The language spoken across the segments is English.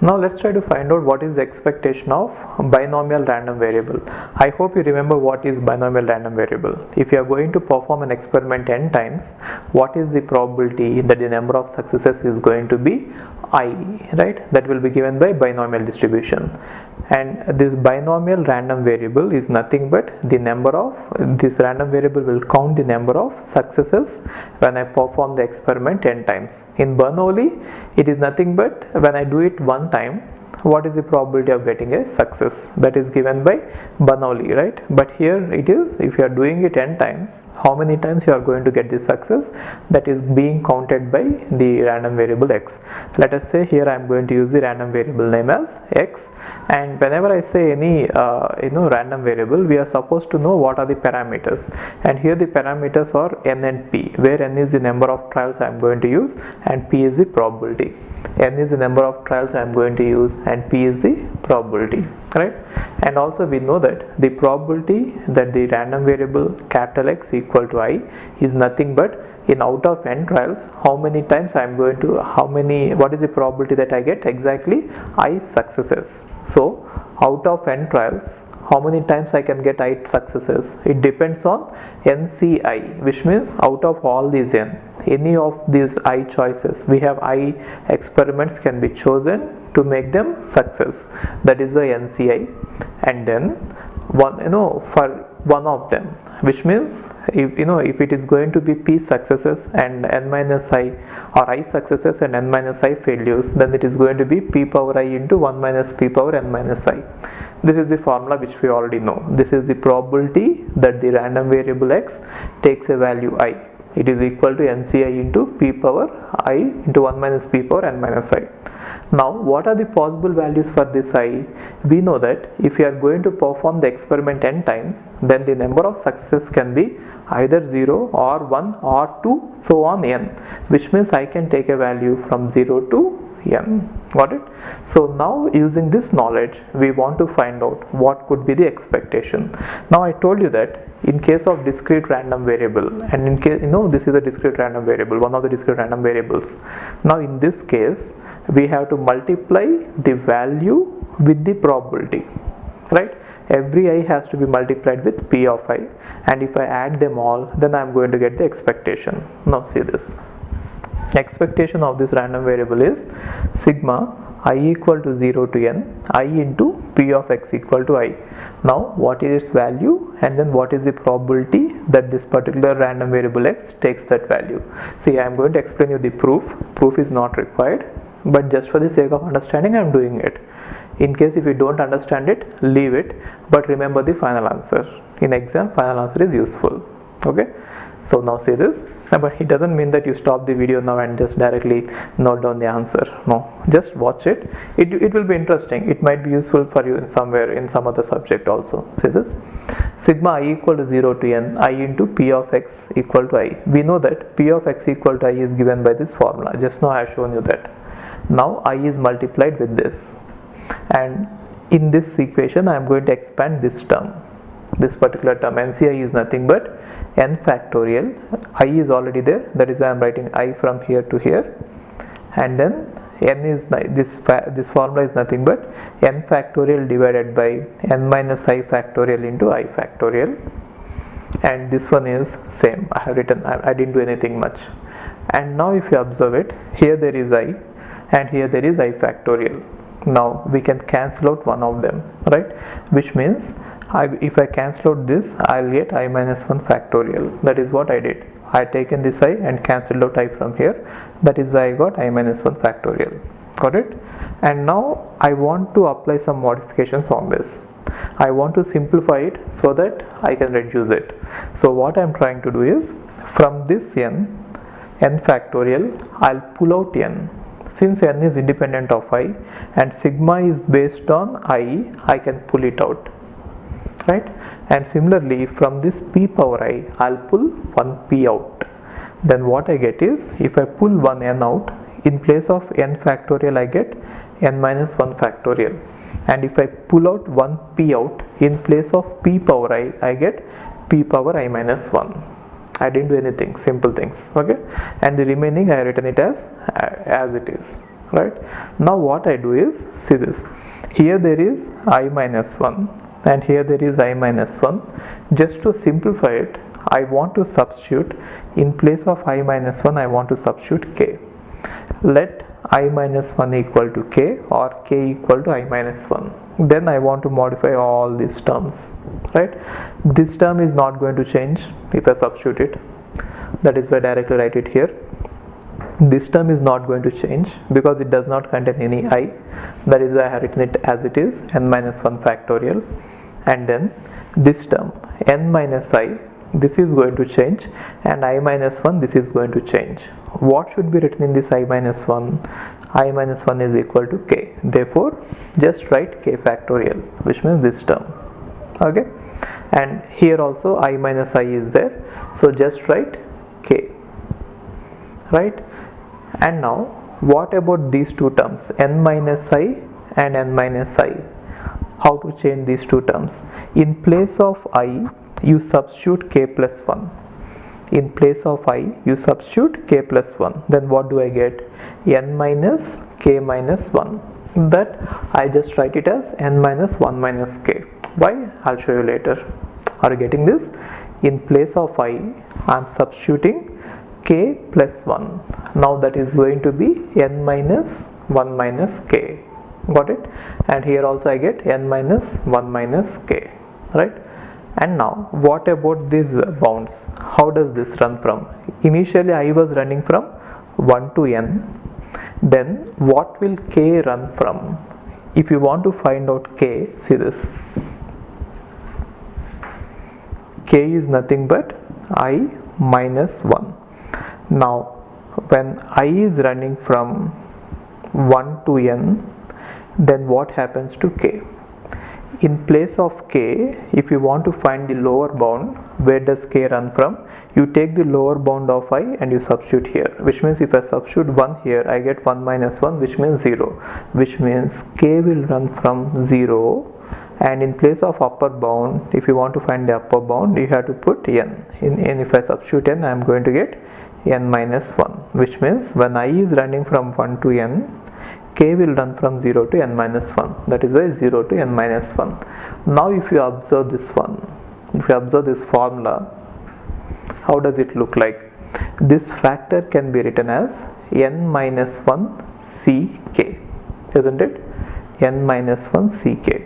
Now let's try to find out what is the expectation of binomial random variable. I hope you remember what is binomial random variable. If you are going to perform an experiment n times, what is the probability that the number of successes is going to be I, right? That will be given by binomial distribution. And this binomial random variable is nothing but the number of, this random variable will count the number of successes when I perform the experiment n times. In Bernoulli, it is nothing but when I do it one time, what is the probability of getting a success, that is given by Bernoulli, right? But here it is, if you are doing it n times, how many times you are going to get this success, that is being counted by the random variable x. Let us say here I am going to use the random variable name as x, and whenever I say any random variable, we are supposed to know what are the parameters, and here the parameters are n and p, where n is the number of trials I am going to use and p is the probability. N is the number of trials I am going to use and p is the probability, right? And also we know that the probability that the random variable capital X equal to I is nothing but in out of n trials, how many times I am going to, what is the probability that I get exactly I successes. So out of n trials, how many times I can get I successes? It depends on NCI, which means out of all these n, any of these I choices, we have I experiments can be chosen to make them success, that is why NCI. And then one, for one of them, which means if it is going to be p successes and n minus I, or I successes and n minus I failures, then it is going to be p power I into 1 minus p power n minus I. This is the formula which we already know. This is the probability that the random variable x takes a value I. It is equal to NCI into p power I into 1 minus p power n minus I. Now what are the possible values for this I? We know that if you are going to perform the experiment n times, then the number of successes can be either 0 or 1 or 2, so on n, which means I can take a value from 0 to n. Got it? So now using this knowledge, we want to find out what could be the expectation. Now I told you that in case of discrete random variable, and in case this is a discrete random variable, one of the discrete random variables. Now in this case, we have to multiply the value with the probability, right? Every I has to be multiplied with p of I, and if I add them all, then I am going to get the expectation. Now see this. Expectation of this random variable is sigma I equal to 0 to n I into p of x equal to I. Now what is its value, and then what is the probability that this particular random variable x takes that value. See, I am going to explain you the proof. Proof is not required, but just for the sake of understanding I am doing it. In case if you don't understand it, leave it, but remember the final answer. In exam, final answer is useful. Okay, so now see this. But it doesn't mean that you stop the video now and just directly note down the answer. No, just watch it. It will be interesting. It might be useful for you in somewhere in some other subject also. See this. Sigma I equal to 0 to n I into p of x equal to I. We know that p of x equal to I is given by this formula. Just now I have shown you that. Now I is multiplied with this, and in this equation I am going to expand this term. This particular term NCI is nothing but n factorial. I is already there, that is why I am writing I from here to here, and then n is this formula is nothing but n factorial divided by n minus I factorial into I factorial, and this one is same. I have written, I didn't do anything much. And now if you observe it, here there is I and here there is I factorial. Now we can cancel out one of them, right? Which means if I cancel out this, I will get I minus 1 factorial. That is what I did. I had taken this I and cancelled out I from here. That is why I got I minus 1 factorial. Got it? And now I want to apply some modifications on this. I want to simplify it so that I can reduce it. So what I am trying to do is, from this n factorial, I will pull out n. Since n is independent of I and sigma is based on I can pull it out, right? And similarly from this p power I, I'll pull 1p out. Then what I get is, if I pull one n out, in place of n factorial I get n minus 1 factorial, and if I pull out 1p out, in place of p power I get p power I minus 1. I didn't do anything, simple things. Okay, and the remaining I written it as it is. right? Now what I do is, see this, here there is I minus 1 and here there is I minus 1. Just to simplify it, I want to substitute, in place of I minus 1 I want to substitute k. Let I minus 1 equal to k or k equal to I minus 1. Then I want to modify all these terms, right? This term is not going to change if I substitute it. That is why I directly write it here. This term is not going to change because it does not contain any I. That is why I have written it as it is, n minus 1 factorial. And then this term n minus I, this is going to change, and I minus 1, this is going to change. What should be written in this I minus 1? I minus 1 is equal to k. Therefore just write k factorial, which means this term. Okay, and here also I minus I is there, so just write k, right? And now what about these two terms, n minus I and n minus I? How to change these two terms? In place of I you substitute k plus 1. In place of I you substitute k plus 1. Then what do I get? N minus k minus 1. That I just write it as n minus 1 minus k. Why? I'll show you later. Are you getting this? In place of I am substituting k plus 1. Now that is going to be n minus 1 minus k. Got it? And here also I get n minus 1 minus k, right? And now what about these bounds? How does this run from? Initially I was running from 1 to n. Then what will k run from? If you want to find out k, see this. K is nothing but I minus 1. Now when I is running from 1 to n, then what happens to k? In place of k, if you want to find the lower bound, where does k run from? You take the lower bound of I and you substitute here, which means if I substitute 1 here, I get 1 minus 1, which means 0, which means k will run from 0. And in place of upper bound, if you want to find the upper bound, you have to put n. And if I substitute n, I am going to get n minus 1, which means when I is running from 1 to n, k will run from 0 to n minus 1. That is why 0 to n minus 1. Now if you observe this one, if you observe this formula, how does it look like? This factor can be written as n minus 1 ck, isn't it? N minus 1 ck.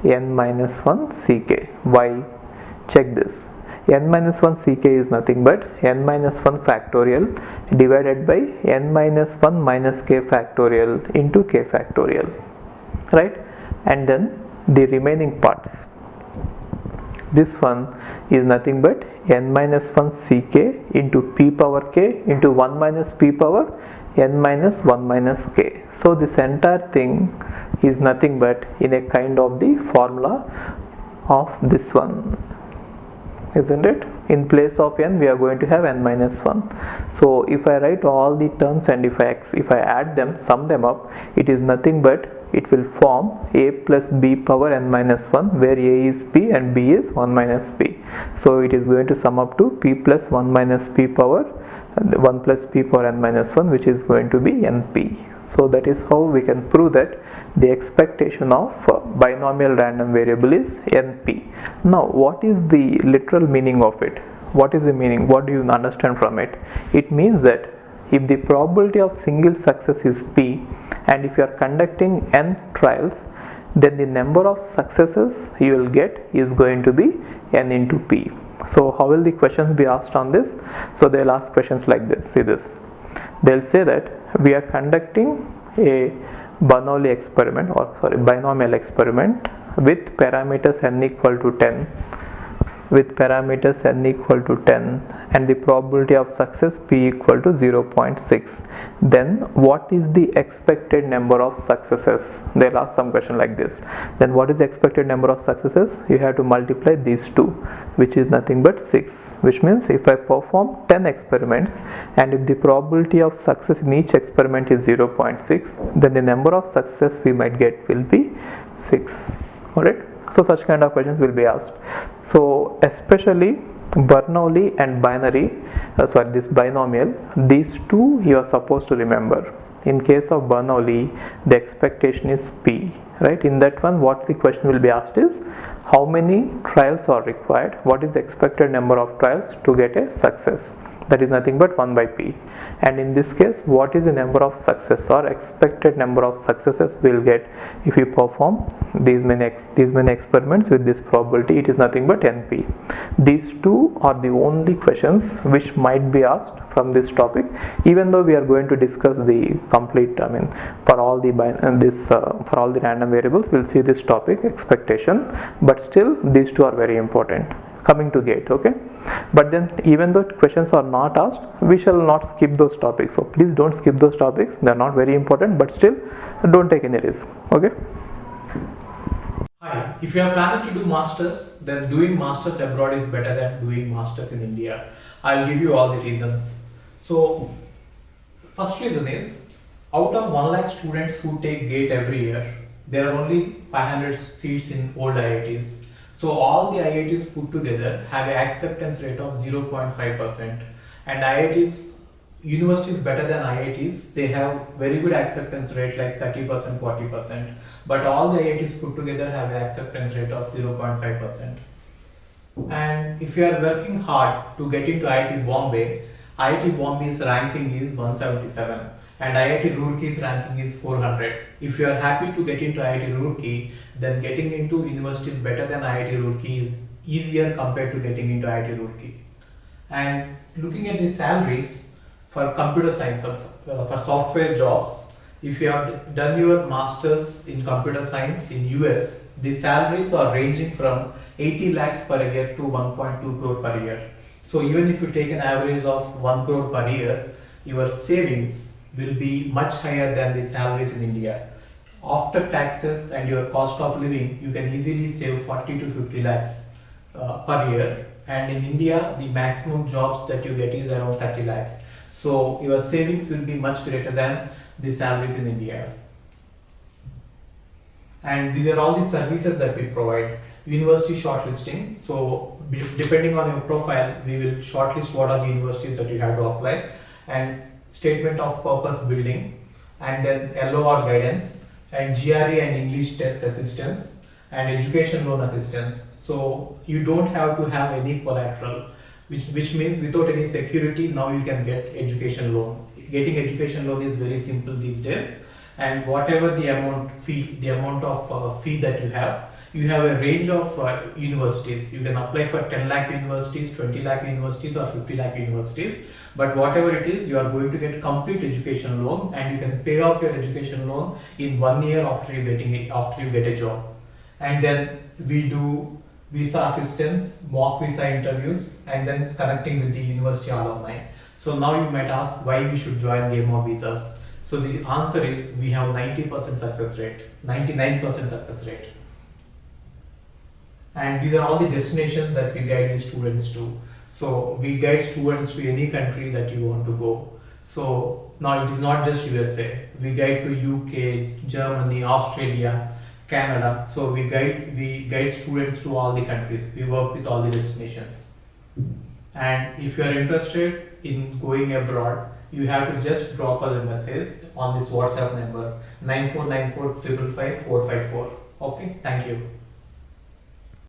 N minus 1 ck. Why? Check this. N minus 1 ck is nothing but n minus 1 factorial divided by n minus 1 minus k factorial into k factorial, right? And then the remaining parts, this one is nothing but n minus 1 ck into p power k into 1 minus p power n minus 1 minus k. So this entire thing is nothing but in a kind of the formula of this one, isn't it? In place of n we are going to have n minus 1. So if I write all the terms and if I add them, sum them up, it is nothing but it will form a plus b power n minus 1, where a is p and b is 1 minus p. So it is going to sum up to p plus 1 minus p power 1 plus p power n minus 1, which is going to be np. So that is how we can prove that the expectation of binomial random variable is np. Now what is the literal meaning of it? What is the meaning? What do you understand from it? It means that if the probability of single success is p, and if you are conducting n trials, then the number of successes you will get is going to be n into p. So how will the questions be asked on this? So they will ask questions like this. See this. They will say that we are conducting a binomial experiment with parameters n equal to 10, and the probability of success p equal to 0.6. Then what is the expected number of successes? They'll ask some question like this. Then what is the expected number of successes? You have to multiply these two, which is nothing but 6, which means if I perform 10 experiments and if the probability of success in each experiment is 0.6, then the number of successes we might get will be 6. Alright, so such kind of questions will be asked. So especially Bernoulli and this binomial, these two you are supposed to remember. In case of Bernoulli, the expectation is P, right? In that one, what the question will be asked is, how many trials are required? What is the expected number of trials to get a success? That is nothing but 1 by P. And in this case, what is the number of success or expected number of successes we will get if we perform these many experiments with this probability? It is nothing but NP. These two are the only questions which might be asked from this topic, even though we are going to discuss the complete, for all the for all the random variables we'll see this topic expectation, but still these two are very important coming to gate. Okay, but then even though questions are not asked, we shall not skip those topics, so please don't skip those topics. They are not very important, but still don't take any risk. Okay. Hi, if you are planning to do masters, then doing masters abroad is better than doing masters in India. I'll give you all the reasons. So, first reason is, out of 1 lakh students who take GATE every year, there are only 500 seats in old IITs. So all the IITs put together have an acceptance rate of 0.5%, and IITs, universities better than IITs, they have very good acceptance rate like 30%, 40%, but all the IITs put together have an acceptance rate of 0.5%. And if you are working hard to get into IIT Bombay's ranking is 177 and IIT Roorkee's ranking is 400. If you are happy to get into IIT Roorkee, then getting into universities better than IIT Roorkee is easier compared to getting into IIT Roorkee. And looking at the salaries for computer science, for software jobs, if you have done your masters in computer science in US, the salaries are ranging from 80 lakhs per year to 1.2 crore per year. So even if you take an average of 1 crore per year, your savings will be much higher than the salaries in India. After taxes and your cost of living, you can easily save 40 to 50 lakhs per year. And in India, the maximum jobs that you get is around 30 lakhs. So your savings will be much greater than the salaries in India. And these are all the services that we provide. University shortlisting. So depending on your profile, we will shortlist what are the universities that you have to apply, and statement of purpose building, and then LOR guidance, and GRE and English test assistance, and education loan assistance. So you don't have to have any collateral, which means without any security, now you can get education loan. Getting education loan is very simple these days, and whatever the amount of fee that you have a range of universities. You can apply for 10 lakh universities, 20 lakh universities, or 50 lakh universities. But whatever it is, you are going to get complete education loan, and you can pay off your education loan in 1 year after you get a job. And then we do visa assistance, mock visa interviews, and then connecting with the university alumni. So now you might ask why we should join Game of Visas. So the answer is, we have 90% success rate, 99% success rate. And these are all the destinations that we guide the students to. So we guide students to any country that you want to go. So now it is not just USA. We guide to UK, Germany, Australia, Canada. So we guide students to all the countries. We work with all the destinations. And if you are interested in going abroad, you have to just drop us a message on this WhatsApp number 9494 555 454. Okay, thank you.